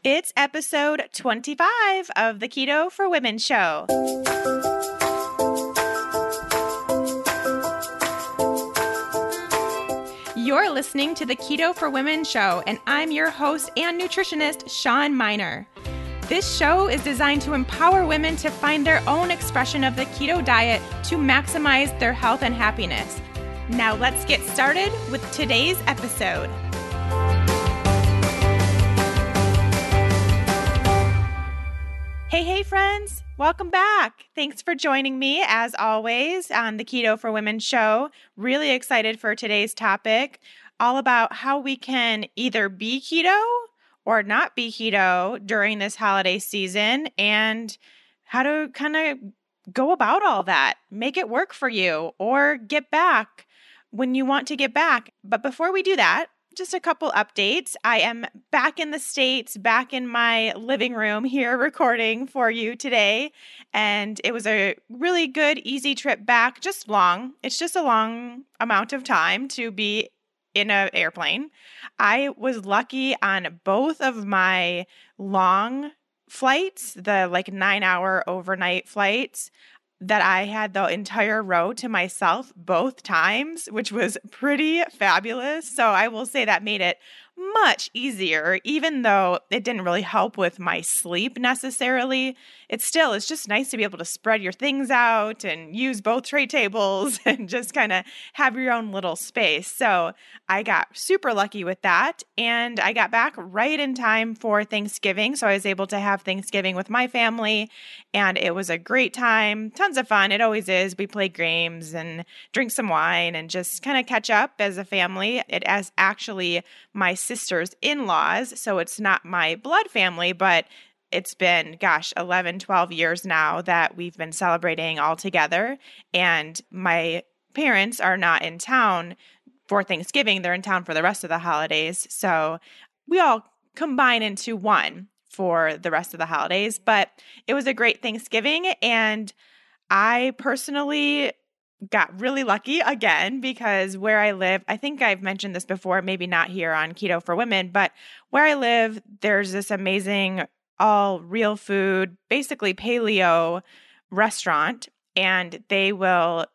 It's episode 25 of the Keto for Women show. You're listening to the Keto for Women show, and I'm your host and nutritionist, Shawn Miner. This show is designed to empower women to find their own expression of the keto diet to maximize their health and happiness. Now let's get started with today's episode. Hey friends, welcome back. Thanks for joining me as always on the Keto for Women show. Really excited for today's topic, all about how we can either be keto or not be keto during this holiday season and how to kind of go about all that, make it work for you or get back when you want to get back. But before we do that, just a couple updates. I am back in the States, back in my living room here recording for you today. And it was a really good, easy trip back, just long. It's just a long amount of time to be in an airplane. I was lucky on both of my long flights, the 9-hour overnight flights, that I had the entire row to myself both times, which was pretty fabulous. So I will say that made it much easier, even though it didn't really help with my sleep necessarily. It's just nice to be able to spread your things out and use both tray tables and just kind of have your own little space. So I got super lucky with that. And I got back right in time for Thanksgiving. So I was able to have Thanksgiving with my family. And it was a great time, tons of fun. It always is. We play games and drink some wine and just kind of catch up as a family. It is actually my sister's in-laws, so it's not my blood family, but it's been, 11, 12 years now that we've been celebrating all together. And my parents are not in town for Thanksgiving. They're in town for the rest of the holidays. So we all combine into one for the rest of the holidays. But it was a great Thanksgiving, and I personally got really lucky again because where I live, I think I've mentioned this before, maybe not here on Keto for Women, but where I live, there's this amazing all real food, basically paleo restaurant, and they will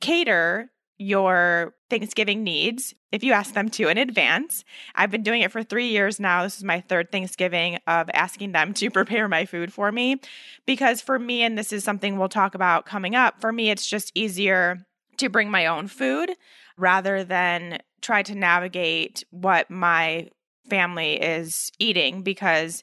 cater your Thanksgiving needs if you ask them to in advance. I've been doing it for 3 years now. This is my third Thanksgiving of asking them to prepare my food for me, because for me, and this is something we'll talk about coming up, for me, it's just easier to bring my own food rather than try to navigate what my family is eating, because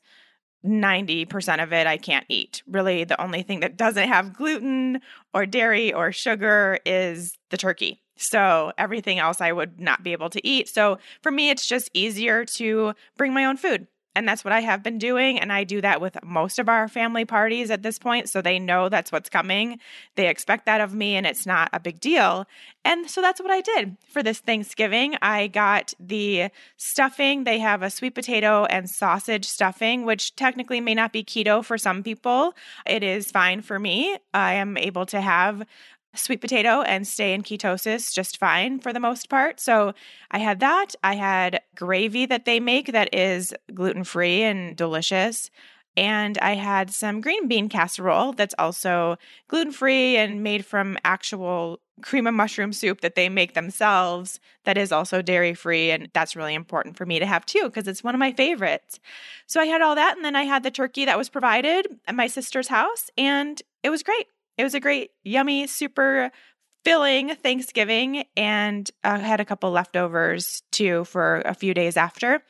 90% of it I can't eat. Really, the only thing that doesn't have gluten or dairy or sugar is the turkey. So everything else I would not be able to eat. So for me, it's just easier to bring my own food. And that's what I have been doing. And I do that with most of our family parties at this point. So they know that's what's coming. They expect that of me, and it's not a big deal. And so that's what I did for this Thanksgiving. I got the stuffing. They have a sweet potato and sausage stuffing, which technically may not be keto for some people. It is fine for me. I am able to have sweet potato and stay in ketosis just fine for the most part. So I had that. I had gravy that they make that is gluten-free and delicious. And I had some green bean casserole that's also gluten-free and made from actual cream of mushroom soup that they make themselves that is also dairy-free. And that's really important for me to have too, because it's one of my favorites. So I had all that. And then I had the turkey that was provided at my sister's house, and it was great. It was a great, yummy, super filling Thanksgiving, and I had a couple leftovers too for a few days after,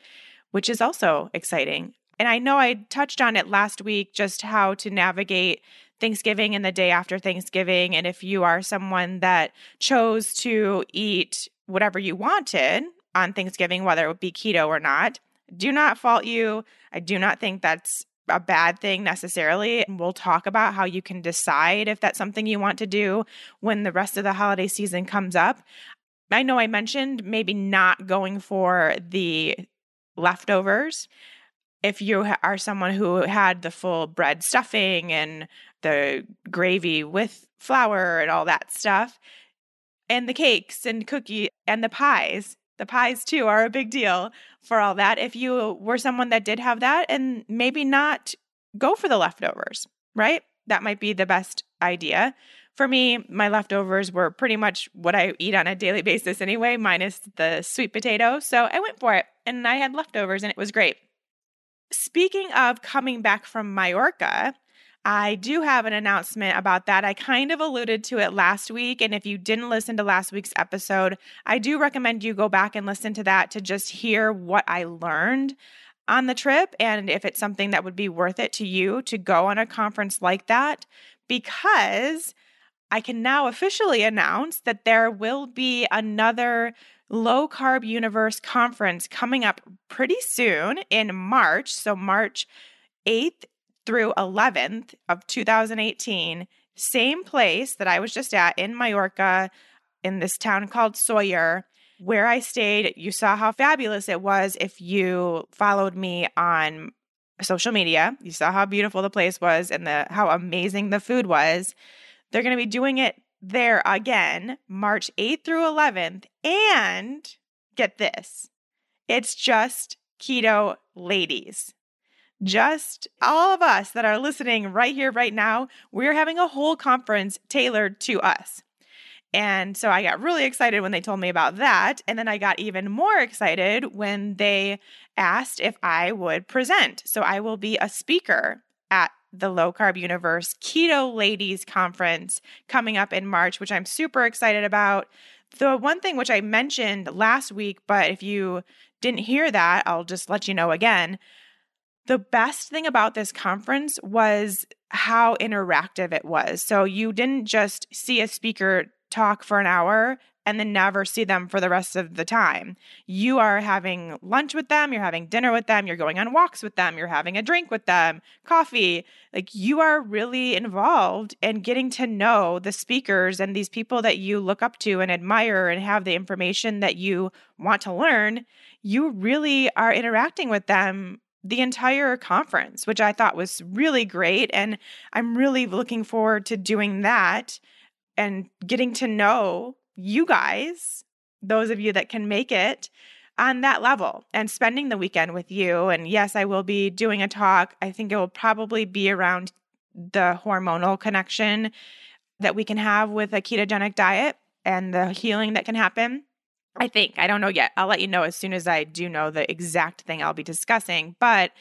which is also exciting. And I know I touched on it last week, just how to navigate Thanksgiving and the day after Thanksgiving. And if you are someone that chose to eat whatever you wanted on Thanksgiving, whether it would be keto or not, do not fault you. I do not think that's a bad thing necessarily. And we'll talk about how you can decide if that's something you want to do when the rest of the holiday season comes up. I know I mentioned maybe not going for the leftovers. If you are someone who had the full bread stuffing and the gravy with flour and all that stuff, and the cakes and cookie and the pies, The pies too are a big deal for all that. If you were someone that did have that, and maybe not go for the leftovers, right? That might be the best idea. For me, my leftovers were pretty much what I eat on a daily basis anyway, minus the sweet potato. So I went for it and I had leftovers and it was great. Speaking of coming back from Mallorca, I do have an announcement about that. I kind of alluded to it last week. And if you didn't listen to last week's episode, I do recommend you go back and listen to that to just hear what I learned on the trip and if it's something that would be worth it to you to go on a conference like that, because I can now officially announce that there will be another Low Carb Universe conference coming up pretty soon in March. So March 8th through 11th of 2018, same place that I was just at in Mallorca, in this town called Sawyer, where I stayed. You saw how fabulous it was if you followed me on social media. You saw how beautiful the place was and how amazing the food was. They're going to be doing it there again, March 8th through 11th. And get this, it's just keto ladies. Just all of us that are listening right here, right now, we're having a whole conference tailored to us. And so I got really excited when they told me about that. And then I got even more excited when they asked if I would present. So I will be a speaker at the Low Carb Universe Keto Ladies Conference coming up in March, which I'm super excited about. The one thing which I mentioned last week, but if you didn't hear that, I'll just let you know again. The best thing about this conference was how interactive it was. So you didn't just see a speaker talk for an hour and then never see them for the rest of the time. You are having lunch with them, you're having dinner with them, you're going on walks with them, you're having a drink with them, coffee. Like, you are really involved in getting to know the speakers and these people that you look up to and admire and have the information that you want to learn. You really are interacting with them the entire conference, which I thought was really great. And I'm really looking forward to doing that and getting to know you guys, those of you that can make it on that level, and spending the weekend with you. And yes, I will be doing a talk. I think it will probably be around the hormonal connection that we can have with a ketogenic diet and the healing that can happen. I don't know yet. I'll let you know as soon as I do know the exact thing I'll be discussing. But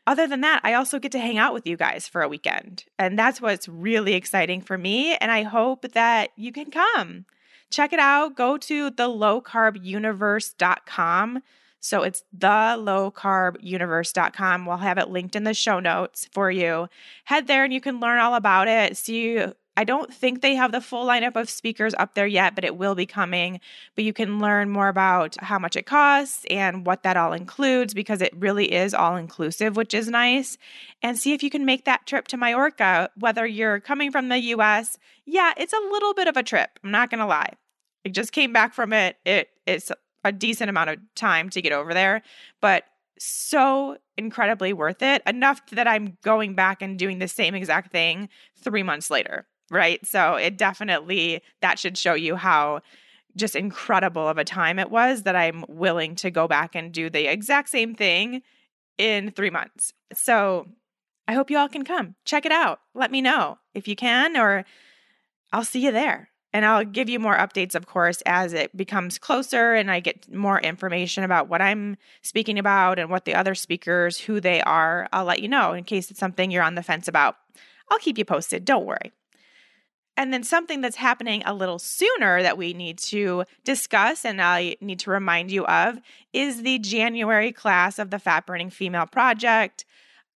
other than that, I also get to hang out with you guys for a weekend. And that's what's really exciting for me. And I hope that you can come. Check it out. Go to thelowcarbuniverse.com. So it's thelowcarbuniverse.com. We'll have it linked in the show notes for you. Head there and you can learn all about it. See, I don't think they have the full lineup of speakers up there yet, but it will be coming. But you can learn more about how much it costs and what that all includes, because it really is all inclusive, which is nice. And see if you can make that trip to Mallorca, whether you're coming from the US. Yeah, it's a little bit of a trip. I'm not going to lie. I just came back from it. It's a decent amount of time to get over there, but so incredibly worth it. Enough that I'm going back and doing the same exact thing 3 months later. Right? So it definitely, that should show you how just incredible of a time it was that I'm willing to go back and do the exact same thing in 3 months. So I hope you all can come. Check it out. Let me know if you can, or I'll see you there. And I'll give you more updates, of course, as it becomes closer and I get more information about what I'm speaking about and what the other speakers, who they are. I'll let you know in case it's something you're on the fence about. I'll keep you posted. Don't worry. And then something that's happening a little sooner that we need to discuss and I need to remind you of is the January class of the Fat Burning Female Project.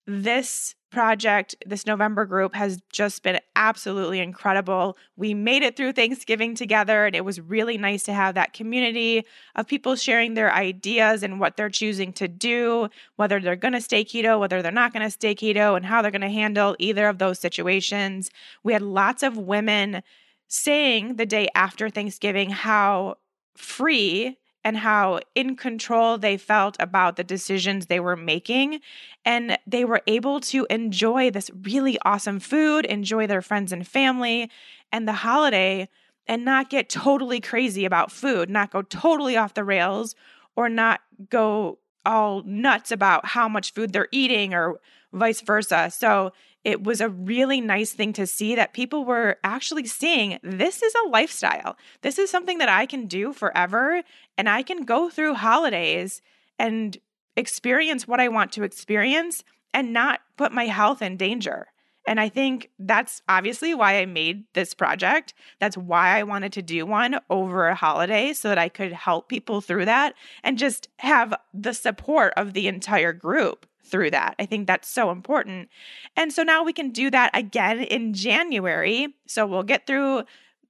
This project, this November group, has just been absolutely incredible. We made it through Thanksgiving together, and it was really nice to have that community of people sharing their ideas and what they're choosing to do, whether they're going to stay keto, whether they're not going to stay keto, and how they're going to handle either of those situations. We had lots of women saying the day after Thanksgiving how free and how in control they felt about the decisions they were making. And they were able to enjoy this really awesome food, enjoy their friends and family. And the holiday and not get totally crazy about food, not go totally off the rails, or not go all nuts about how much food they're eating or vice versa. So it was a really nice thing to see that people were actually seeing this is a lifestyle. This is something that I can do forever, and I can go through holidays and experience what I want to experience and not put my health in danger. And I think that's obviously why I made this project. That's why I wanted to do one over a holiday so that I could help people through that and just have the support of the entire group through that. I think that's so important. And so now we can do that again in January. So we'll get through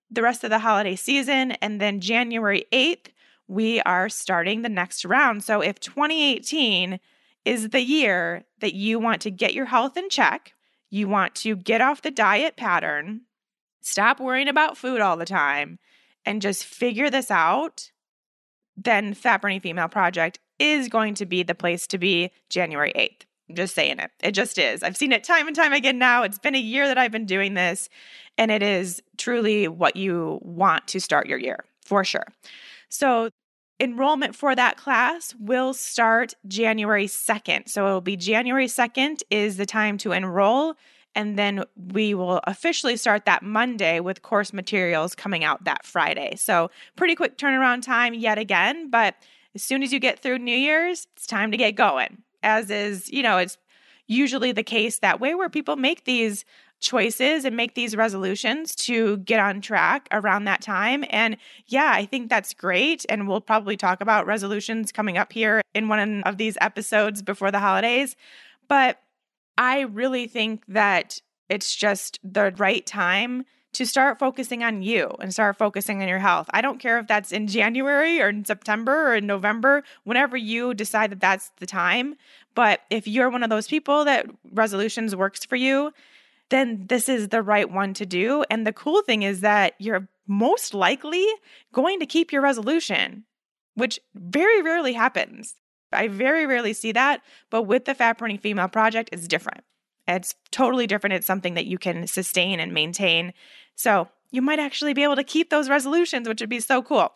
the rest of the holiday season, and then January 8th, we are starting the next round. So if 2018 is the year that you want to get your health in check, you want to get off the diet pattern, stop worrying about food all the time, and just figure this out, then Fat Burning Female Project is going to be the place to be January 8th. I'm just saying it. It just is. I've seen it time and time again now. It's been a year that I've been doing this, and it is truly what you want to start your year, for sure. So enrollment for that class will start January 2nd. So it'll be January 2nd is the time to enroll. And then we will officially start that Monday with course materials coming out that Friday. So pretty quick turnaround time yet again. But as soon as you get through New Year's, it's time to get going. As is, it's usually the case that way where people make these choices and make these resolutions to get on track around that time. And yeah, I think that's great. And we'll probably talk about resolutions coming up here in one of these episodes before the holidays. But I really think that it's just the right time to start focusing on you and start focusing on your health. I don't care if that's in January or in September or in November, whenever you decide that that's the time. But if you're one of those people that resolutions works for you, then this is the right one to do. And the cool thing is that you're most likely going to keep your resolution, which very rarely happens. I very rarely see that, but with the Fat Burning Female Project, it's different. It's totally different. It's something that you can sustain and maintain. So you might actually be able to keep those resolutions, which would be so cool.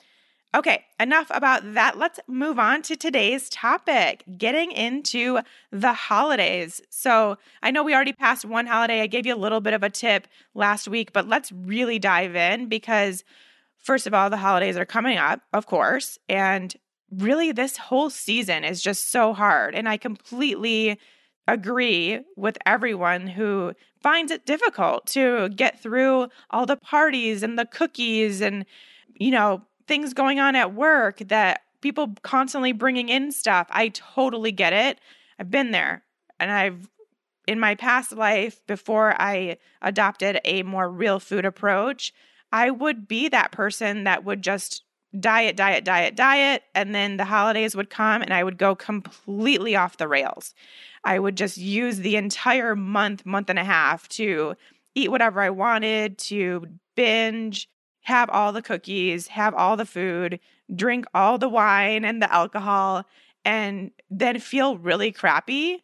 Okay, enough about that. Let's move on to today's topic, getting into the holidays. So I know we already passed one holiday. I gave you a little bit of a tip last week, but let's really dive in because, first of all, the holidays are coming up, of course, and really this whole season is just so hard. And I completely agree with everyone who finds it difficult to get through all the parties and the cookies and, things going on at work that people constantly bringing in stuff. I totally get it. I've been there. And in my past life, before I adopted a more real food approach, I would be that person that would just diet. And then the holidays would come and I would go completely off the rails. I would just use the entire month and a half to eat whatever I wanted, to binge, have all the cookies, have all the food, drink all the wine and the alcohol, and then feel really crappy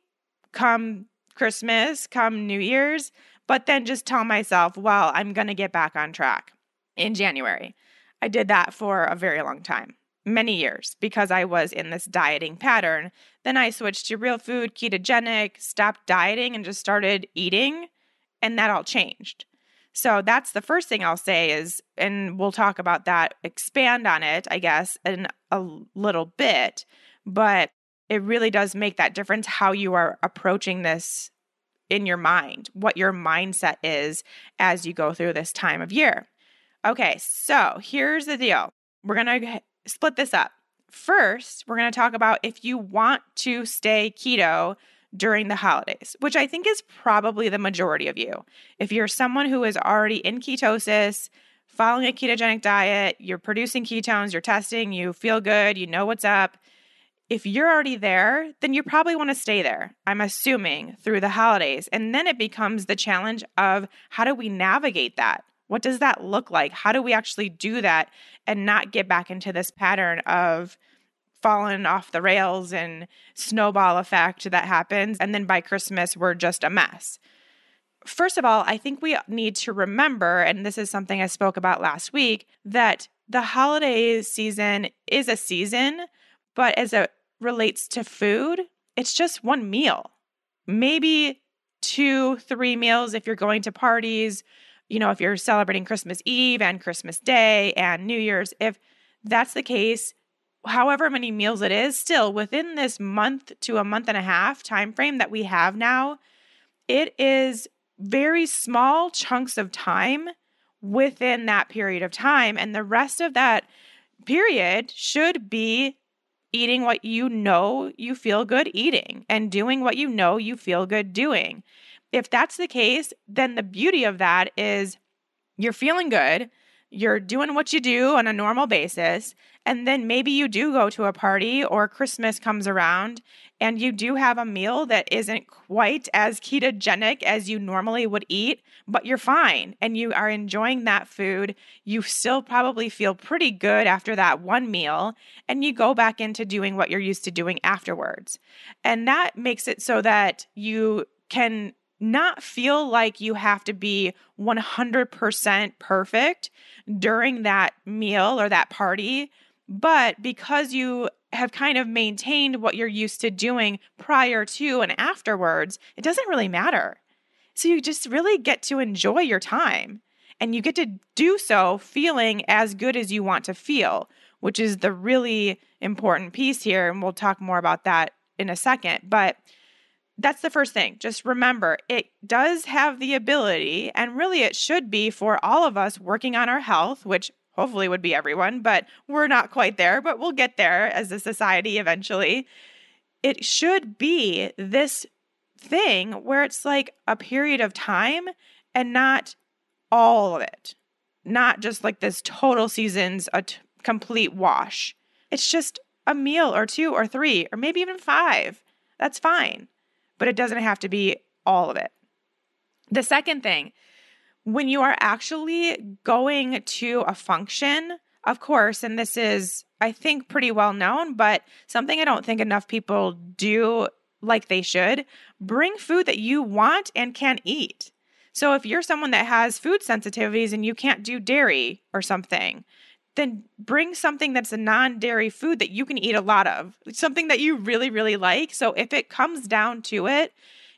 come Christmas, come New Year's, but then just tell myself, well, I'm going to get back on track in January. I did that for a very long time, many years, because I was in this dieting pattern. Then I switched to real food, ketogenic, stopped dieting, and just started eating, and that all changed. So that's the first thing I'll say is, and we'll talk about that, expand on it, I guess, in a little bit, but it really does make that difference how you are approaching this in your mind, what your mindset is as you go through this time of year. Okay, so here's the deal. We're going to split this up. First, we're going to talk about if you want to stay keto during the holidays, which I think is probably the majority of you. If you're someone who is already in ketosis, following a ketogenic diet, you're producing ketones, you're testing, you feel good, you know what's up. If you're already there, then you probably want to stay there, I'm assuming, through the holidays. And then it becomes the challenge of how do we navigate that? What does that look like? How do we actually do that and not get back into this pattern of falling off the rails and snowball effect that happens? And then by Christmas, we're just a mess. first of all, I think we need to remember, and this is something I spoke about last week, that the holiday season is a season, but as it relates to food, it's just one meal. Maybe 2, 3 meals if you're going to parties, if you're celebrating Christmas Eve and Christmas Day and New Year's. If that's the case, however many meals it is, still within this month to a month and a half time frame that we have now, it is very small chunks of time within that period of time. And the rest of that period should be eating what you feel good eating and doing what you feel good doing. If that's the case, then the beauty of that is you're feeling good, you're doing what you do on a normal basis, and then maybe you do go to a party or Christmas comes around and you do have a meal that isn't quite as ketogenic as you normally would eat, but you're fine and you are enjoying that food. You still probably feel pretty good after that one meal, and you go back into doing what you're used to doing afterwards. And that makes it so that you can not feel like you have to be 100% perfect during that meal or that party, but because you have kind of maintained what you're used to doing prior to and afterwards, it doesn't really matter. So you just really get to enjoy your time, and you get to do so feeling as good as you want to feel, which is the really important piece here. And we'll talk more about that in a second. But that's the first thing. Just remember, it does have the ability, and really it should be for all of us working on our health, which hopefully would be everyone, but we're not quite there, but we'll get there as a society eventually. It should be this thing where it's like a period of time and not all of it. Not just like this total season's complete wash. It's just a meal or 2 or 3 or maybe even 5. That's fine. But it doesn't have to be all of it. The second thing, when you are actually going to a function, of course, and this is, I think, pretty well known, but something I don't think enough people do like they should, bring food that you want and can eat. So if you're someone that has food sensitivities and you can't do dairy or something, then bring something that's a non-dairy food that you can eat a lot of, something that you really, really like. So if it comes down to it,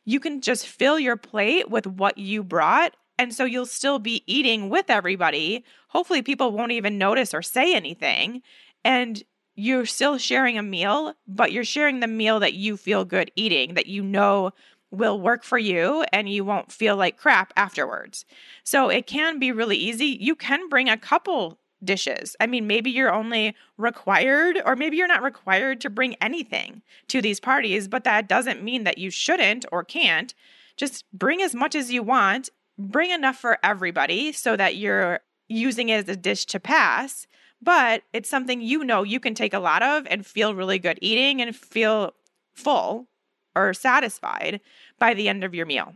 you can just fill your plate with what you brought. And so you'll still be eating with everybody. Hopefully people won't even notice or say anything. And you're still sharing a meal, but you're sharing the meal that you feel good eating, that you know will work for you and you won't feel like crap afterwards. So it can be really easy. You can bring a couple dishes. I mean, maybe you're only required, or maybe you're not required to bring anything to these parties, but that doesn't mean that you shouldn't or can't. Just bring as much as you want, bring enough for everybody so that you're using it as a dish to pass, but it's something you can take a lot of and feel really good eating and feel full or satisfied by the end of your meal.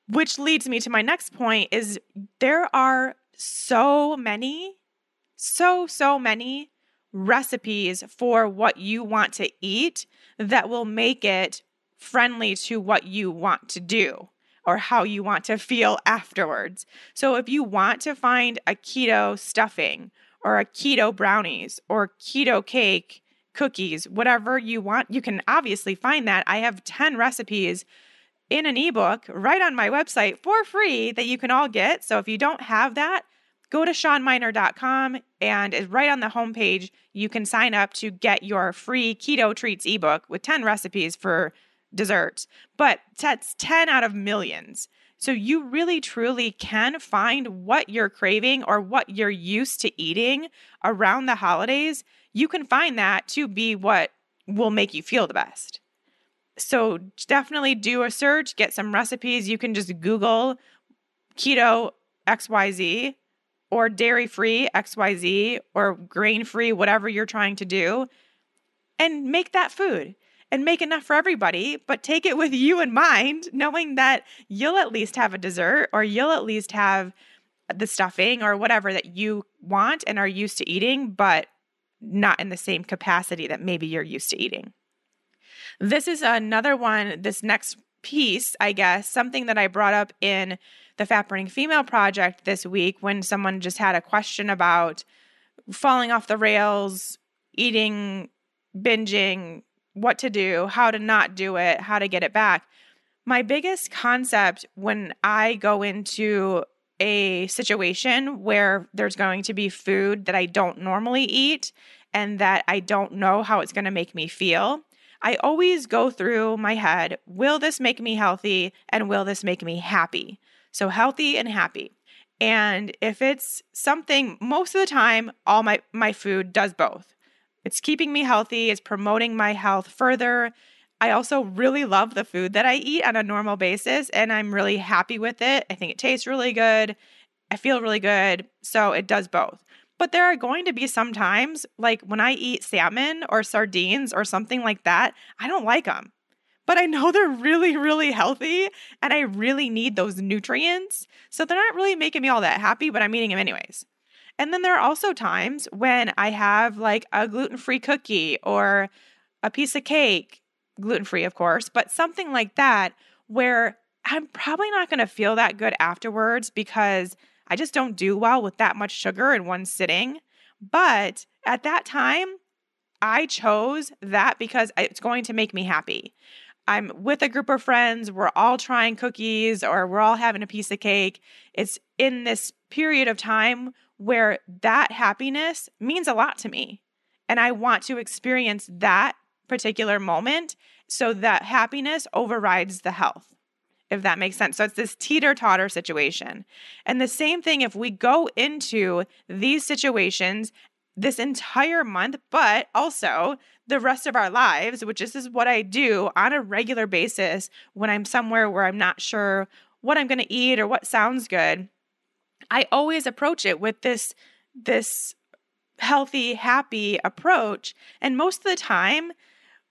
Which leads me to my next point is there are so many recipes for what you want to eat that will make it friendly to what you want to do or how you want to feel afterwards. So if you want to find a keto stuffing or a keto brownies or keto cake, cookies, whatever you want, you can obviously find that. I have 10 recipes in an ebook right on my website for free that you can all get. So if you don't have that, go to SeanMiner.com, and right on the homepage, you can sign up to get your free Keto Treats ebook with 10 recipes for desserts. But that's 10 out of millions. So you really, truly can find what you're craving or what you're used to eating around the holidays. You can find that to be what will make you feel the best. So definitely do a search, get some recipes. You can just Google keto XYZ or dairy-free XYZ or grain-free, whatever you're trying to do, and make that food and make enough for everybody, but take it with you in mind, knowing that you'll at least have a dessert or you'll at least have the stuffing or whatever that you want and are used to eating, but not in the same capacity that maybe you're used to eating. This is another one, this next piece, I guess, something that I brought up in the Fat Burning Female Project this week when someone just had a question about falling off the rails, eating, binging, what to do, how to not do it, how to get it back. My biggest concept when I go into a situation where there's going to be food that I don't normally eat and that I don't know how it's going to make me feel, I always go through my head, will this make me healthy and will this make me happy? So healthy and happy. And if it's something, most of the time, all my food does both. It's keeping me healthy, it's promoting my health further. I also really love the food that I eat on a normal basis, and I'm really happy with it. I think it tastes really good. I feel really good. So it does both. But there are going to be some times, like when I eat salmon or sardines or something like that, I don't like them. But I know they're really, really healthy, and I really need those nutrients. So they're not really making me all that happy, but I'm eating them anyways. And then there are also times when I have like a gluten-free cookie or a piece of cake, gluten-free, of course, but something like that where I'm probably not going to feel that good afterwards because I just don't do well with that much sugar in one sitting. But at that time, I chose that because it's going to make me happy. I'm with a group of friends, we're all trying cookies or we're all having a piece of cake. It's in this period of time where that happiness means a lot to me. And I want to experience that particular moment so that happiness overrides the health, if that makes sense. So it's this teeter-totter situation. And the same thing if we go into these situations this entire month, but also the rest of our lives, which is what I do on a regular basis when I'm somewhere where I'm not sure what I'm going to eat or what sounds good. I always approach it with this healthy, happy approach. And most of the time,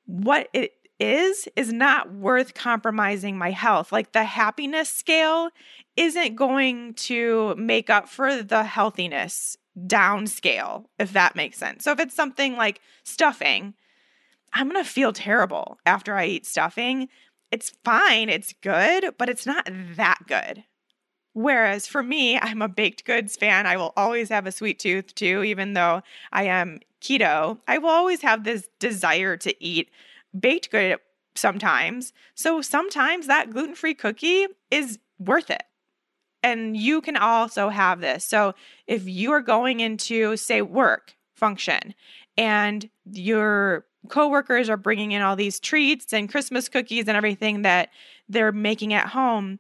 what it is not worth compromising my health. Like the happiness scale isn't going to make up for the healthiness downscale, if that makes sense. So if it's something like stuffing, I'm going to feel terrible after I eat stuffing. It's fine, it's good, but it's not that good. Whereas for me, I'm a baked goods fan. I will always have a sweet tooth too, even though I am keto. I will always have this desire to eat baked good sometimes. So sometimes that gluten-free cookie is worth it. And you can also have this. So if you are going into, say, work function and your coworkers are bringing in all these treats and Christmas cookies and everything that they're making at home,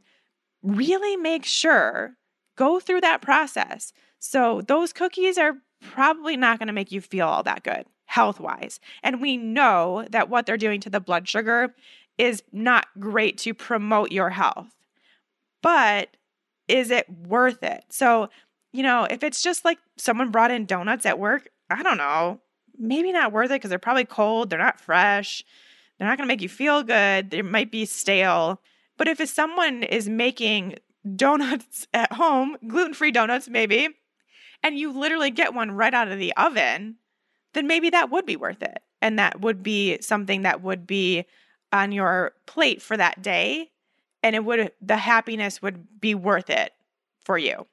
really make sure, go through that process. So those cookies are probably not going to make you feel all that good health-wise. And we know that what they're doing to the blood sugar is not great to promote your health. But is it worth it? So, if it's just like someone brought in donuts at work, I don't know, maybe not worth it because they're probably cold, they're not fresh, they're not going to make you feel good, they might be stale. But if someone is making donuts at home, gluten-free donuts maybe, and you literally get one right out of the oven, then maybe that would be worth it. And that would be something that would be on your plate for that day. And the happiness would be worth it for you.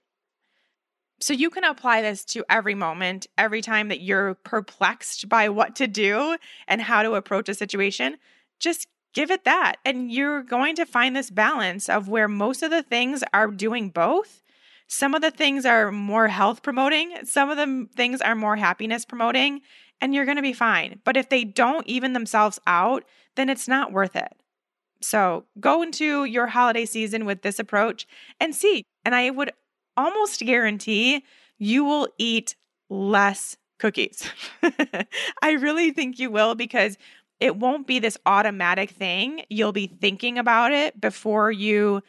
So you can apply this to every moment, every time that you're perplexed by what to do and how to approach a situation. Just give it that. And you're going to find this balance of where most of the things are doing both. Some of the things are more health promoting. Some of the things are more happiness promoting, and you're going to be fine. But if they don't even themselves out, then it's not worth it. So go into your holiday season with this approach and see. And I would almost guarantee you will eat less cookies. I really think you will, because it won't be this automatic thing. You'll be thinking about it before you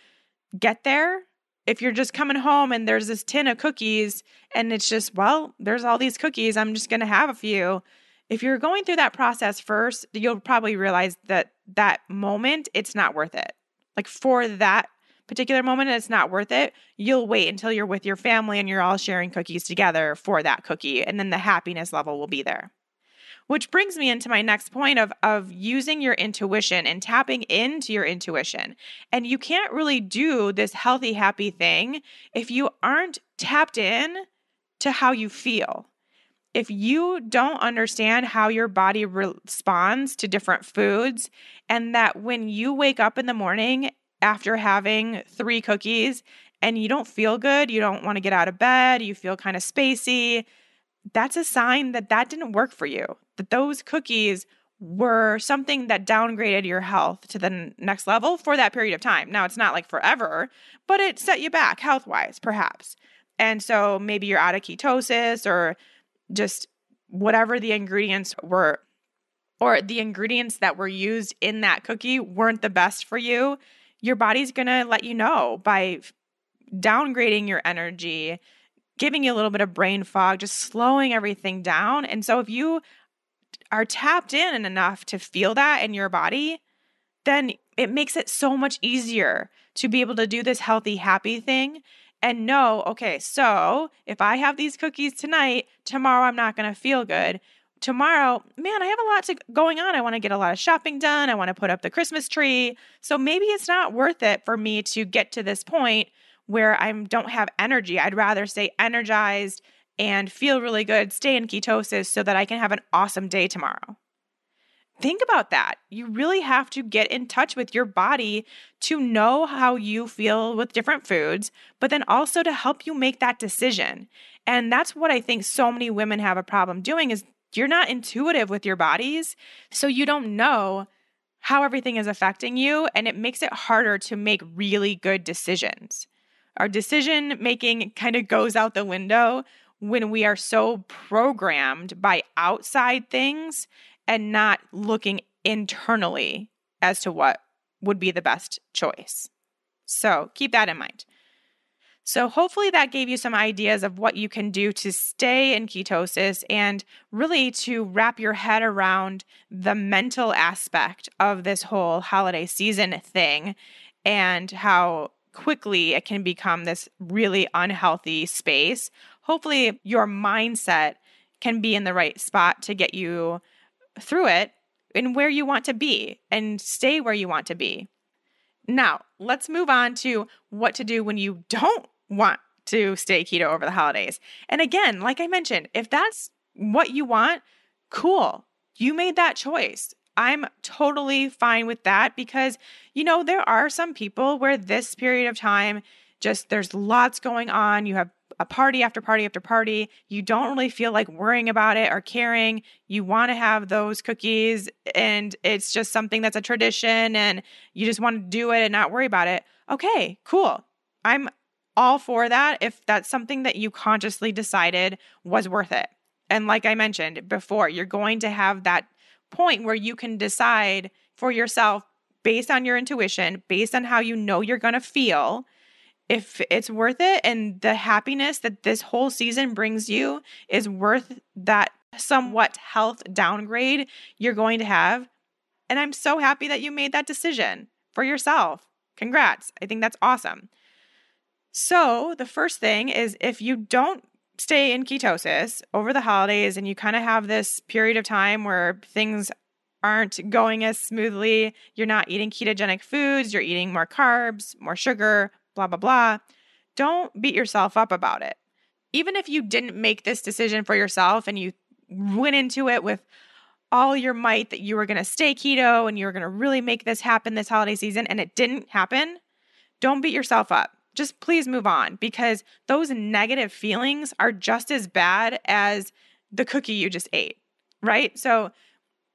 get there. If you're just coming home and there's this tin of cookies and it's just, well, there's all these cookies, I'm just going to have a few. If you're going through that process first, you'll probably realize that moment, it's not worth it. Like for that particular moment, it's not worth it. You'll wait until you're with your family and you're all sharing cookies together for that cookie. And then the happiness level will be there. Which brings me into my next point of using your intuition and tapping into your intuition. And you can't really do this healthy, happy thing if you aren't tapped in to how you feel. If you don't understand how your body responds to different foods, and that when you wake up in the morning after having 3 cookies and you don't feel good, you don't want to get out of bed, you feel kind of spacey, that's a sign that that didn't work for you, that those cookies were something that downgraded your health to the next level for that period of time. Now, it's not like forever, but it set you back health-wise, perhaps. And so maybe you're out of ketosis or just whatever the ingredients were, or the ingredients that were used in that cookie weren't the best for you. Your body's going to let you know by downgrading your energy, giving you a little bit of brain fog, just slowing everything down. And so if you are tapped in enough to feel that in your body, then it makes it so much easier to be able to do this healthy, happy thing and know, okay, so if I have these cookies tonight, tomorrow I'm not going to feel good. Tomorrow, man, I have a lot going on. I want to get a lot of shopping done. I want to put up the Christmas tree. So maybe it's not worth it for me to get to this point where I don't have energy. I'd rather stay energized and feel really good, stay in ketosis so that I can have an awesome day tomorrow. Think about that. You really have to get in touch with your body to know how you feel with different foods, but then also to help you make that decision. And that's what I think so many women have a problem doing is you're not intuitive with your bodies, so you don't know how everything is affecting you, and it makes it harder to make really good decisions. Our decision making kind of goes out the window when we are so programmed by outside things and not looking internally as to what would be the best choice. So keep that in mind. So hopefully that gave you some ideas of what you can do to stay in ketosis and really to wrap your head around the mental aspect of this whole holiday season thing and how quickly it can become this really unhealthy space. Hopefully your mindset can be in the right spot to get you through it and where you want to be and stay where you want to be. Now, let's move on to what to do when you don't want to stay keto over the holidays. And again, like I mentioned, if that's what you want, cool. You made that choice. I'm totally fine with that because, there are some people where this period of time, just there's lots going on. You have a party after party after party. You don't really feel like worrying about it or caring. You want to have those cookies and it's just something that's a tradition and you just want to do it and not worry about it. Okay, cool. I'm all for that if that's something that you consciously decided was worth it. And like I mentioned before, you're going to have that point where you can decide for yourself based on your intuition, based on how you know you're going to feel, if it's worth it and the happiness that this whole season brings you is worth that somewhat health downgrade you're going to have. And I'm so happy that you made that decision for yourself. Congrats. I think that's awesome. So the first thing is if you don't stay in ketosis over the holidays and you kind of have this period of time where things aren't going as smoothly, you're not eating ketogenic foods, you're eating more carbs, more sugar, blah, blah, blah. Don't beat yourself up about it. Even if you didn't make this decision for yourself and you went into it with all your might that you were going to stay keto and you were going to really make this happen this holiday season and it didn't happen, don't beat yourself up. Just please move on because those negative feelings are just as bad as the cookie you just ate, right? So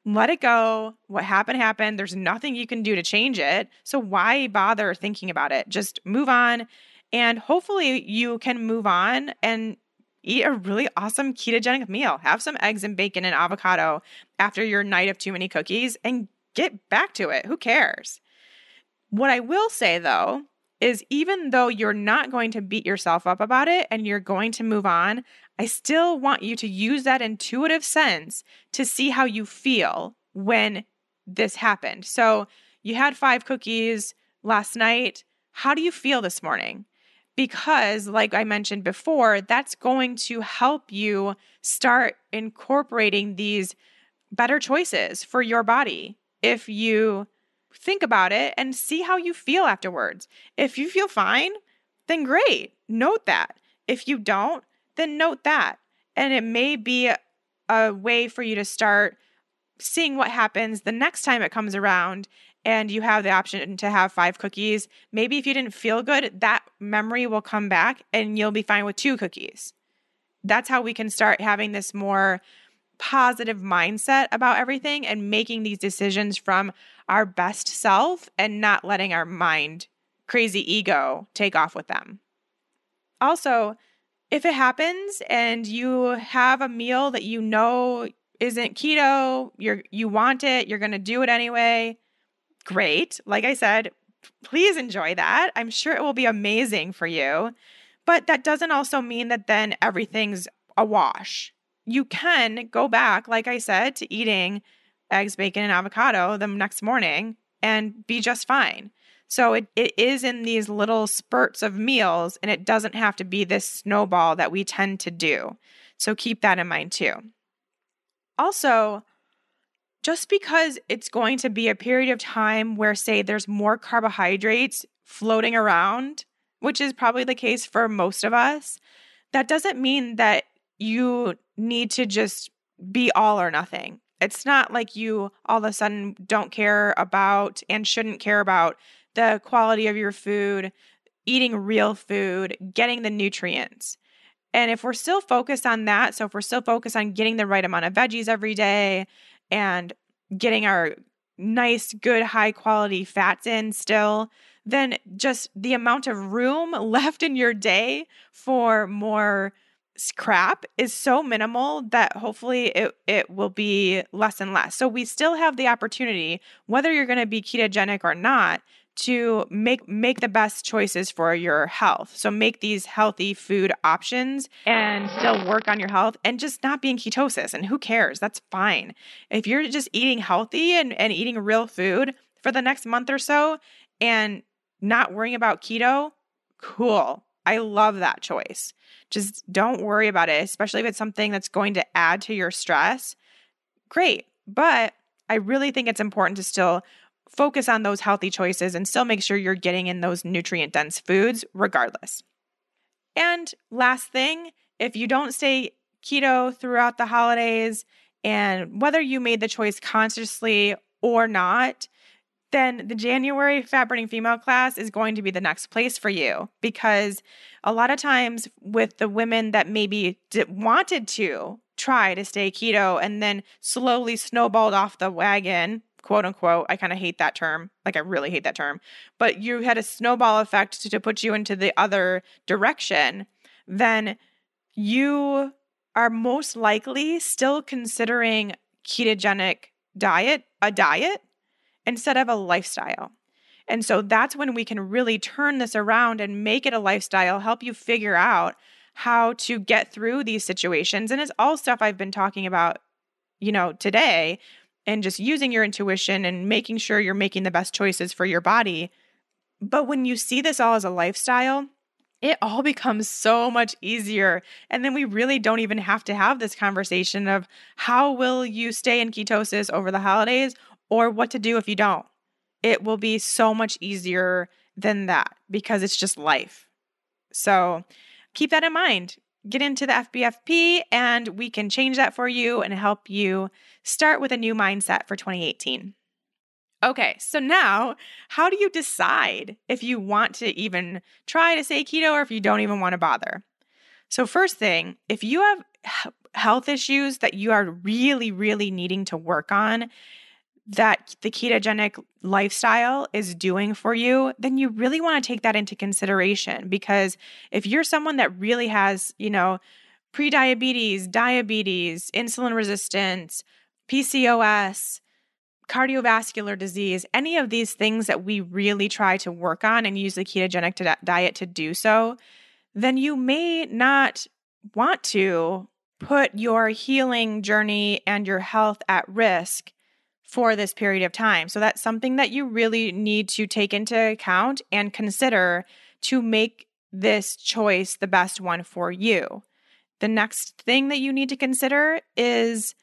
let it go. What happened, happened. There's nothing you can do to change it. So why bother thinking about it? Just move on. And hopefully you can move on and eat a really awesome ketogenic meal. Have some eggs and bacon and avocado after your night of too many cookies and get back to it. Who cares? What I will say though, is even though you're not going to beat yourself up about it and you're going to move on, I still want you to use that intuitive sense to see how you feel when this happened. So you had 5 cookies last night. How do you feel this morning? Because like I mentioned before, that's going to help you start incorporating these better choices for your body if you think about it and see how you feel afterwards. If you feel fine, then great. Note that. If you don't, then note that. And it may be a way for you to start seeing what happens the next time it comes around and you have the option to have 5 cookies. Maybe if you didn't feel good, that memory will come back and you'll be fine with 2 cookies. That's how we can start having this more positive mindset about everything and making these decisions from our best self and not letting our mind, crazy ego, take off with them. Also, if it happens and you have a meal that you know isn't keto, you want it, you're going to do it anyway, great. Like I said, please enjoy that. I'm sure it will be amazing for you. But that doesn't also mean that then everything's a wash. You can go back, like I said, to eating eggs, bacon, and avocado the next morning and be just fine. So it is in these little spurts of meals, and it doesn't have to be this snowball that we tend to do. So keep that in mind too. Also, just because it's going to be a period of time where, say, there's more carbohydrates floating around, which is probably the case for most of us, that doesn't mean that you need to just be all or nothing. It's not like you all of a sudden don't care about and shouldn't care about the quality of your food, eating real food, getting the nutrients. And if we're still focused on that, so if we're still focused on getting the right amount of veggies every day and getting our nice, good, high quality fats in still, then just the amount of room left in your day for more crap is so minimal that hopefully it will be less and less. So we still have the opportunity, whether you're going to be ketogenic or not, to make the best choices for your health. So make these healthy food options and still work on your health and just not be in ketosis. And who cares? That's fine. If you're just eating healthy and eating real food for the next month or so and not worrying about keto, cool. I love that choice. Just don't worry about it, especially if it's something that's going to add to your stress. Great. But I really think it's important to still focus on those healthy choices and still make sure you're getting in those nutrient-dense foods regardless. And last thing, if you don't stay keto throughout the holidays, and whether you made the choice consciously or not, then the January Fat Burning Female class is going to be the next place for you, because a lot of times with the women that maybe wanted to try to stay keto and then slowly snowballed off the wagon, quote unquote, I kind of hate that term. Like I really hate that term, but you had a snowball effect to put you into the other direction, then you are most likely still considering ketogenic diet a diet instead of a lifestyle. And so that's when we can really turn this around and make it a lifestyle, help you figure out how to get through these situations. And it's all stuff I've been talking about, today, and just using your intuition and making sure you're making the best choices for your body. But when you see this all as a lifestyle, it all becomes so much easier. And then we really don't even have to have this conversation of how will you stay in ketosis over the holidays or what to do if you don't. It will be so much easier than that because it's just life. So keep that in mind. Get into the FBFP and we can change that for you and help you start with a new mindset for 2018. Okay, so now how do you decide if you want to even try to stay keto or if you don't even want to bother? So first thing, if you have health issues that you are really, really needing to work on, that the ketogenic lifestyle is doing for you, then you really want to take that into consideration. Because if you're someone that really has, prediabetes, diabetes, insulin resistance, PCOS, cardiovascular disease, any of these things that we really try to work on and use the ketogenic diet to do so, then you may not want to put your healing journey and your health at risk for this period of time. So that's something that you really need to take into account and consider to make this choice the best one for you. The next thing that you need to consider is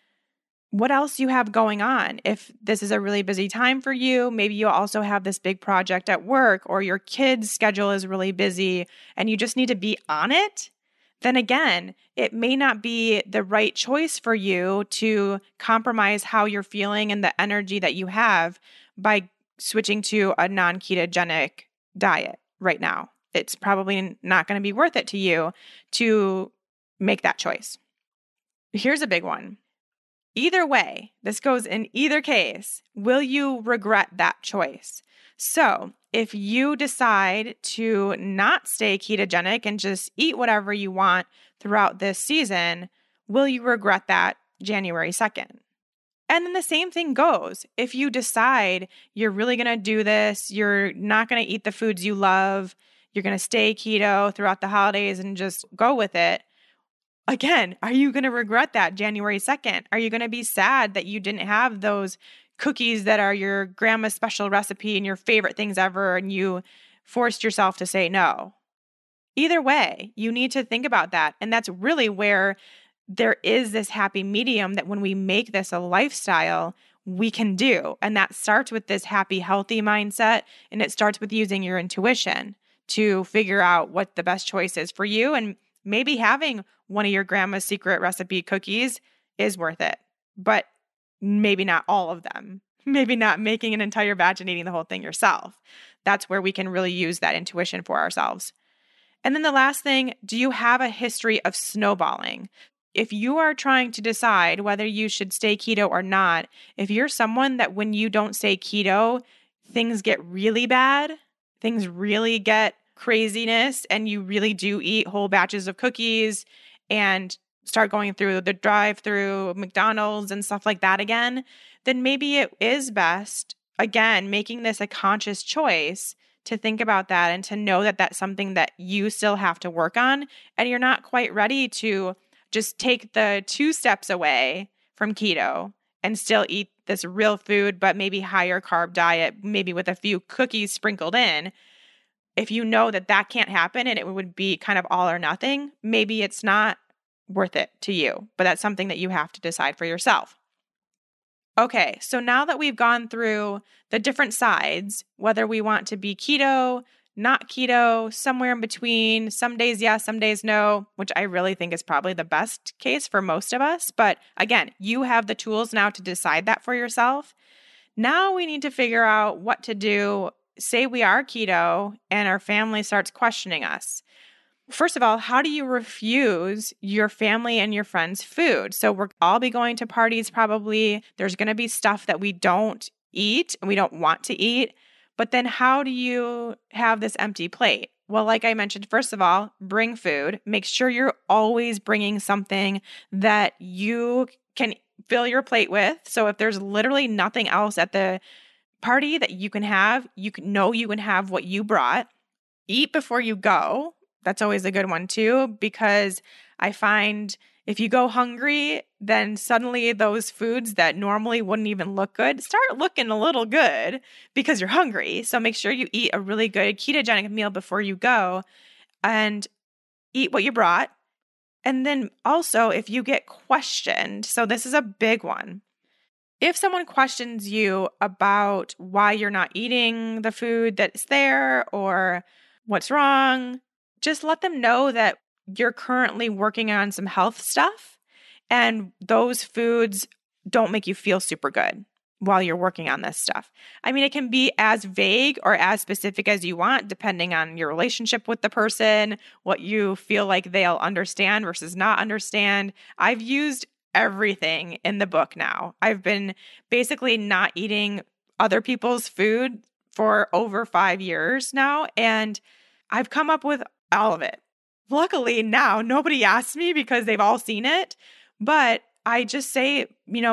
what else you have going on. If this is a really busy time for you, maybe you also have this big project at work or your kid's schedule is really busy and you just need to be on it, then again, it may not be the right choice for you to compromise how you're feeling and the energy that you have by switching to a non-ketogenic diet right now. It's probably not going to be worth it to you to make that choice. Here's a big one. Either way, this goes in either case, will you regret that choice? So, if you decide to not stay ketogenic and just eat whatever you want throughout this season, will you regret that January 2nd? And then the same thing goes. If you decide you're really going to do this, you're not going to eat the foods you love, you're going to stay keto throughout the holidays and just go with it. Again, are you going to regret that January 2nd? Are you going to be sad that you didn't have those cookies that are your grandma's special recipe and your favorite things ever and you forced yourself to say no? Either way, you need to think about that. And that's really where there is this happy medium that when we make this a lifestyle, we can do. And that starts with this happy, healthy mindset. And it starts with using your intuition to figure out what the best choice is for you. And maybe having one of your grandma's secret recipe cookies is worth it, but maybe not all of them. Maybe not making an entire batch and eating the whole thing yourself. That's where we can really use that intuition for ourselves. And then the last thing, do you have a history of snowballing? If you are trying to decide whether you should stay keto or not, if you're someone that when you don't stay keto, things get really bad, things really get craziness, and you really do eat whole batches of cookies and start going through the drive-through McDonald's and stuff like that again, then maybe it is best, again, making this a conscious choice to think about that and to know that that's something that you still have to work on and you're not quite ready to just take the 2 steps away from keto and still eat this real food, but maybe higher carb diet, maybe with a few cookies sprinkled in. If you know that that can't happen and it would be kind of all or nothing, maybe it's not worth it to you, but that's something that you have to decide for yourself. Okay, so now that we've gone through the different sides, whether we want to be keto, not keto, somewhere in between, some days yes, some days no, which I really think is probably the best case for most of us. But again, you have the tools now to decide that for yourself. Now we need to figure out what to do. Say we are keto and our family starts questioning us. First of all, how do you refuse your family and your friends' food? So we'll all be going to parties probably. There's going to be stuff that we don't eat and we don't want to eat. But then how do you have this empty plate? Well, like I mentioned, first of all, bring food. Make sure you're always bringing something that you can fill your plate with. So if there's literally nothing else at the party that you can have, you can have what you brought. Eat before you go. That's always a good one too, because I find if you go hungry, then suddenly those foods that normally wouldn't even look good start looking a little good because you're hungry. So make sure you eat a really good ketogenic meal before you go and eat what you brought. And then also if you get questioned, so this is a big one. If someone questions you about why you're not eating the food that's there or what's wrong, just let them know that you're currently working on some health stuff and those foods don't make you feel super good while you're working on this stuff. I mean, it can be as vague or as specific as you want, depending on your relationship with the person, what you feel like they'll understand versus not understand. I've used everything in the book now. I've been basically not eating other people's food for over 5 years now, and I've come up with all of it. Luckily now nobody asks me because they've all seen it, but I just say,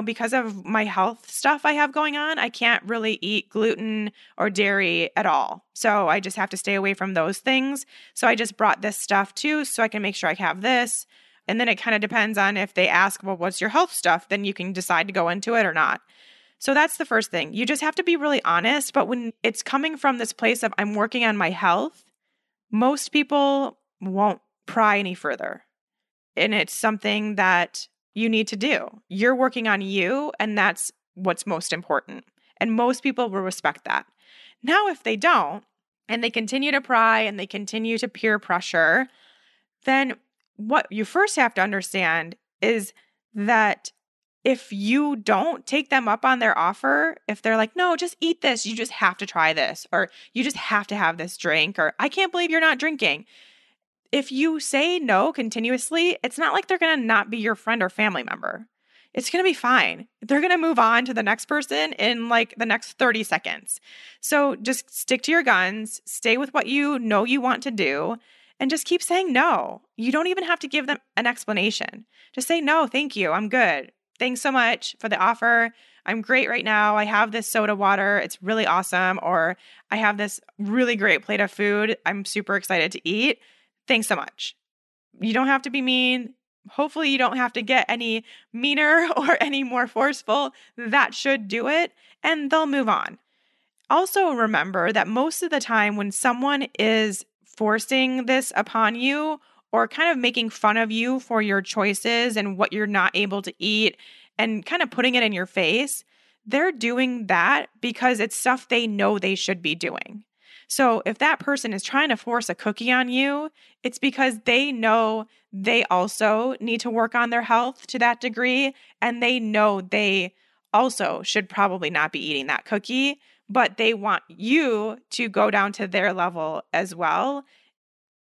because of my health stuff I have going on, I can't really eat gluten or dairy at all. So I just have to stay away from those things. So I just brought this stuff too, so I can make sure I have this. And then it kind of depends on if they ask, well, what's your health stuff? Then you can decide to go into it or not. So that's the first thing. You just have to be really honest. But when it's coming from this place of I'm working on my health, most people won't pry any further. And it's something that you need to do. You're working on you, and that's what's most important. And most people will respect that. Now, if they don't, and they continue to pry and they continue to peer pressure, then what you first have to understand is that if you don't take them up on their offer, if they're like, no, just eat this, you just have to try this, or you just have to have this drink, or I can't believe you're not drinking. If you say no continuously, it's not like they're going to not be your friend or family member. It's going to be fine. They're going to move on to the next person in like the next 30 seconds. So just stick to your guns, stay with what you know you want to do, and just keep saying no. You don't even have to give them an explanation. Just say, no, thank you. I'm good. Thanks so much for the offer. I'm great right now. I have this soda water. It's really awesome. Or I have this really great plate of food I'm super excited to eat. Thanks so much. You don't have to be mean. Hopefully you don't have to get any meaner or any more forceful. That should do it, and they'll move on. Also remember that most of the time when someone is forcing this upon you or kind of making fun of you for your choices and what you're not able to eat and kind of putting it in your face, they're doing that because it's stuff they know they should be doing. So if that person is trying to force a cookie on you, it's because they know they also need to work on their health to that degree, and they know they also should probably not be eating that cookie, but they want you to go down to their level as well.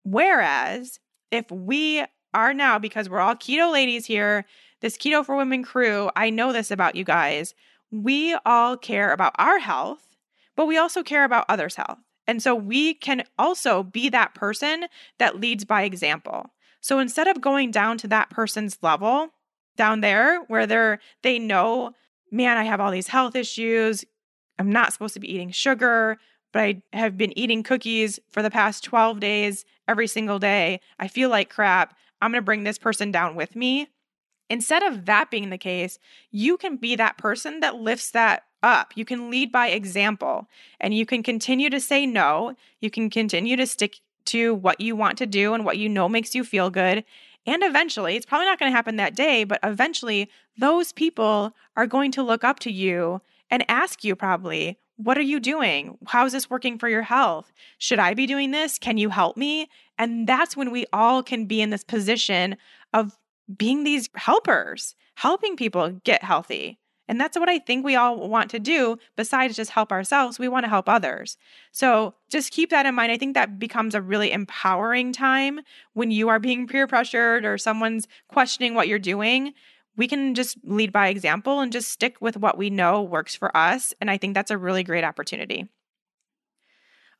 Whereas if we are now, because we're all keto ladies here, this Keto for Women crew, I know this about you guys, we all care about our health, but we also care about others' health. And so we can also be that person that leads by example. So instead of going down to that person's level down there where they know, man, I have all these health issues. I'm not supposed to be eating sugar, but I have been eating cookies for the past 12 days every single day. I feel like crap. I'm going to bring this person down with me. Instead of that being the case, you can be that person that lifts that up. You can lead by example, and you can continue to say no. You can continue to stick to what you want to do and what you know makes you feel good. And eventually, it's probably not going to happen that day, but eventually those people are going to look up to you and ask you probably, what are you doing? How is this working for your health? Should I be doing this? Can you help me? And that's when we all can be in this position of being these helpers, helping people get healthy. And that's what I think we all want to do. Besides just help ourselves, we want to help others. So just keep that in mind. I think that becomes a really empowering time when you are being peer pressured or someone's questioning what you're doing. We can just lead by example and just stick with what we know works for us. And I think that's a really great opportunity.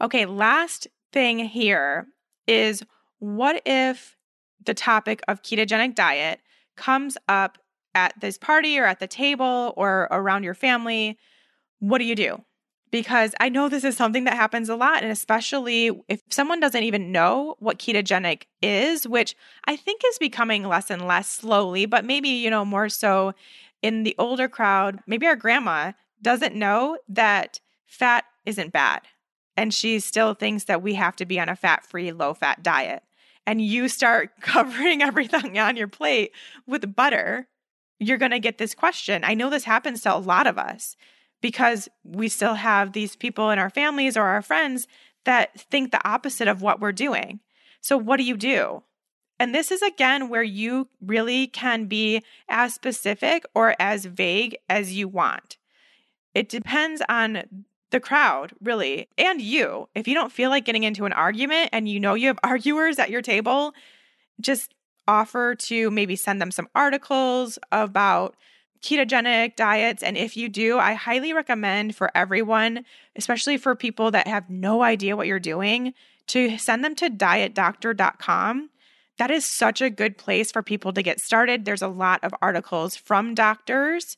Okay, last thing here is, what if the topic of ketogenic diet comes up at this party or at the table or around your family? What do? Because I know this is something that happens a lot, and especially if someone doesn't even know what ketogenic is, which I think is becoming less and less slowly, but maybe, more so in the older crowd. Maybe our grandma doesn't know that fat isn't bad, and she still thinks that we have to be on a fat-free, low-fat diet. And you start covering everything on your plate with butter, you're going to get this question. I know this happens to a lot of us because we still have these people in our families or our friends that think the opposite of what we're doing. So what do? And this is, again, where you really can be as specific or as vague as you want. It depends on the crowd, really, and you. If you don't feel like getting into an argument and you know you have arguers at your table, just offer to maybe send them some articles about ketogenic diets. And if you do, I highly recommend for everyone, especially for people that have no idea what you're doing, to send them to dietdoctor.com. That is such a good place for people to get started. There's a lot of articles from doctors.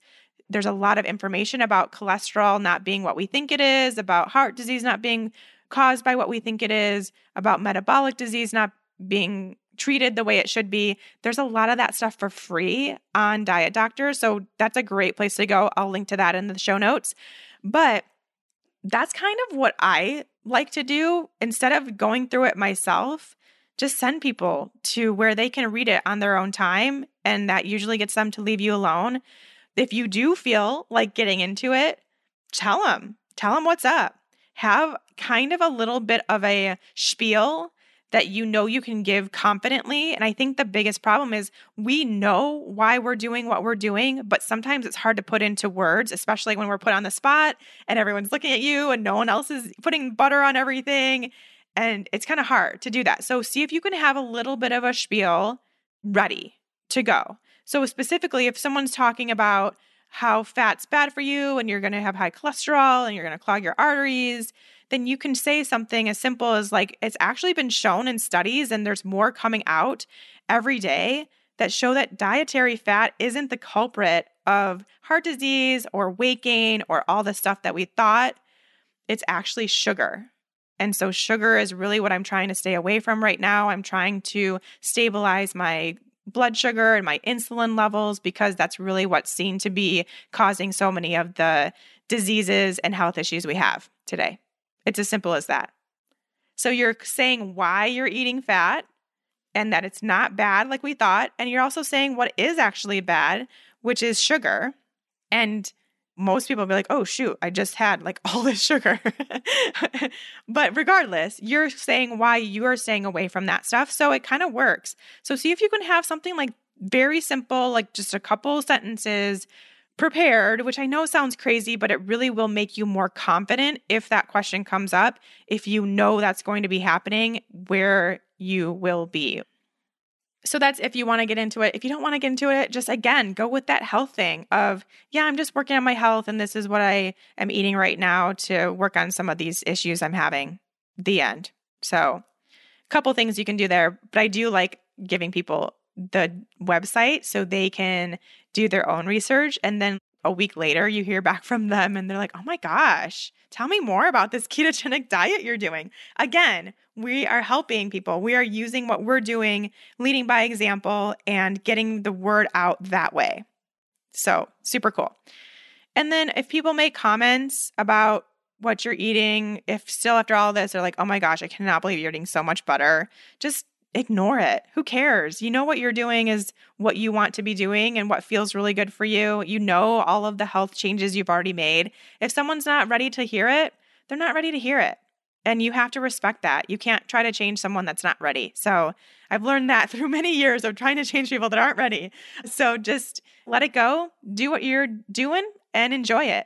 There's a lot of information about cholesterol not being what we think it is, about heart disease not being caused by what we think it is, about metabolic disease not being treated the way it should be. There's a lot of that stuff for free on Diet Doctor. So that's a great place to go. I'll link to that in the show notes. But that's kind of what I like to do. Instead of going through it myself, just send people to where they can read it on their own time. And that usually gets them to leave you alone. If you do feel like getting into it, tell them what's up. Have kind of a little bit of a spiel that you know you can give confidently. And I think the biggest problem is we know why we're doing what we're doing, but sometimes it's hard to put into words, especially when we're put on the spot and everyone's looking at you and no one else is putting butter on everything. And it's kind of hard to do that. So see if you can have a little bit of a spiel ready to go. So specifically, if someone's talking about how fat's bad for you and you're going to have high cholesterol and you're going to clog your arteries, then you can say something as simple as like, it's actually been shown in studies, and there's more coming out every day that show that dietary fat isn't the culprit of heart disease or weight gain or all the stuff that we thought. It's actually sugar. And so sugar is really what I'm trying to stay away from right now. I'm trying to stabilize my blood sugar and my insulin levels because that's really what's seen to be causing so many of the diseases and health issues we have today. It's as simple as that. So you're saying why you're eating fat and that it's not bad like we thought. And you're also saying what is actually bad, which is sugar. And most people will be like, oh, shoot, I just had like all this sugar. But regardless, you're saying why you're staying away from that stuff. So it kind of works. So see if you can have something like very simple, like just a couple sentences prepared, which I know sounds crazy, but it really will make you more confident if that question comes up, if you know that's going to be happening, where you will be. So that's if you want to get into it. If you don't want to get into it, just again, go with that health thing of, yeah, I'm just working on my health and this is what I am eating right now to work on some of these issues I'm having. The end. So a couple things you can do there, but I do like giving people the website so they can do their own research. And then a week later, you hear back from them and they're like, oh my gosh, tell me more about this ketogenic diet you're doing. Again, we are helping people. We are using what we're doing, leading by example, and getting the word out that way. So super cool. And then if people make comments about what you're eating, if still after all this, they're like, oh my gosh, I cannot believe you're eating so much butter, just ignore it. Who cares? You know what you're doing is what you want to be doing and what feels really good for you. You know all of the health changes you've already made. If someone's not ready to hear it, they're not ready to hear it. And you have to respect that. You can't try to change someone that's not ready. So I've learned that through many years of trying to change people that aren't ready. So just let it go, do what you're doing, and enjoy it.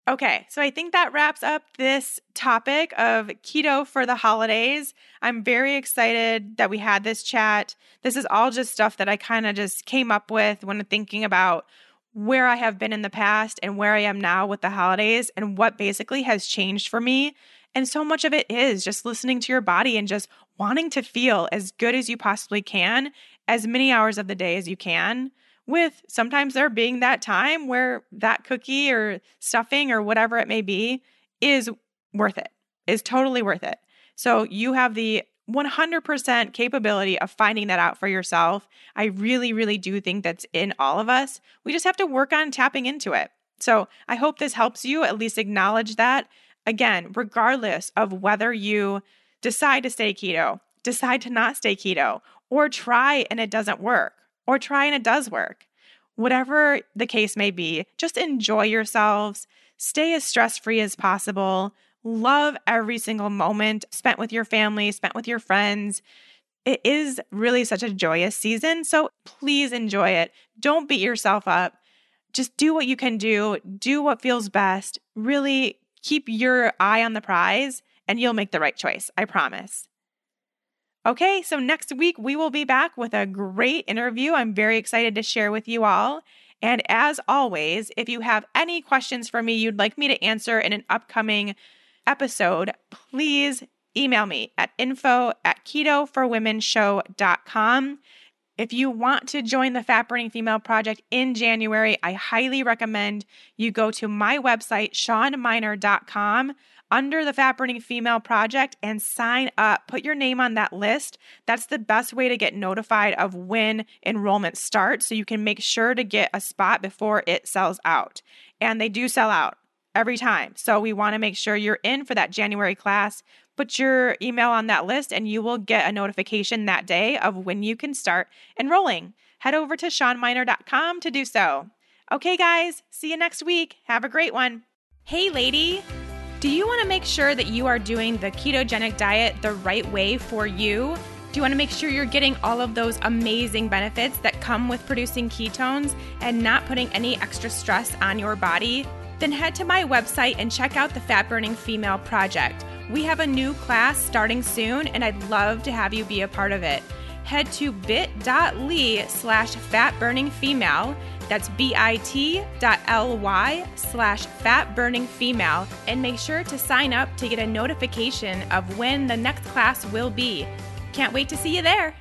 Okay, so I think that wraps up this topic of keto for the holidays. I'm very excited that we had this chat. This is all just stuff that I kind of just came up with when thinking about where I have been in the past and where I am now with the holidays and what basically has changed for me. And so much of it is just listening to your body and just wanting to feel as good as you possibly can, as many hours of the day as you can, with sometimes there being that time where that cookie or stuffing or whatever it may be is worth it, is totally worth it. So you have the 100% capability of finding that out for yourself. I really, really do think that's in all of us. We just have to work on tapping into it. So I hope this helps you at least acknowledge that. Again, regardless of whether you decide to stay keto, decide to not stay keto, or try and it doesn't work, or try and it does work. Whatever the case may be, just enjoy yourselves, stay as stress-free as possible, love every single moment spent with your family, spent with your friends. It is really such a joyous season, so please enjoy it. Don't beat yourself up. Just do what you can do what feels best. Really keep your eye on the prize, and you'll make the right choice, I promise. Okay, so next week we will be back with a great interview I'm very excited to share with you all. And as always, if you have any questions for me you'd like me to answer in an upcoming episode, please email me at info@ketoforwomenshow.com. If you want to join the Fat Burning Female Project in January, I highly recommend you go to my website, shawnminer.com, under the Fat Burning Female Project and sign up. Put your name on that list. That's the best way to get notified of when enrollment starts so you can make sure to get a spot before it sells out. And they do sell out every time. So we want to make sure you're in for that January class. put your email on that list and you will get a notification that day of when you can start enrolling. Head over to SeanMiner.com to do so. Okay, guys, see you next week. Have a great one. Hey, lady, do you want to make sure that you are doing the ketogenic diet the right way for you? Do you want to make sure you're getting all of those amazing benefits that come with producing ketones and not putting any extra stress on your body? Then head to my website and check out the Fat Burning Female Project. We have a new class starting soon, and I'd love to have you be a part of it. Head to bit.ly/fatburningfemale. That's bit.ly/fatburningfemale, and make sure to sign up to get a notification of when the next class will be. Can't wait to see you there.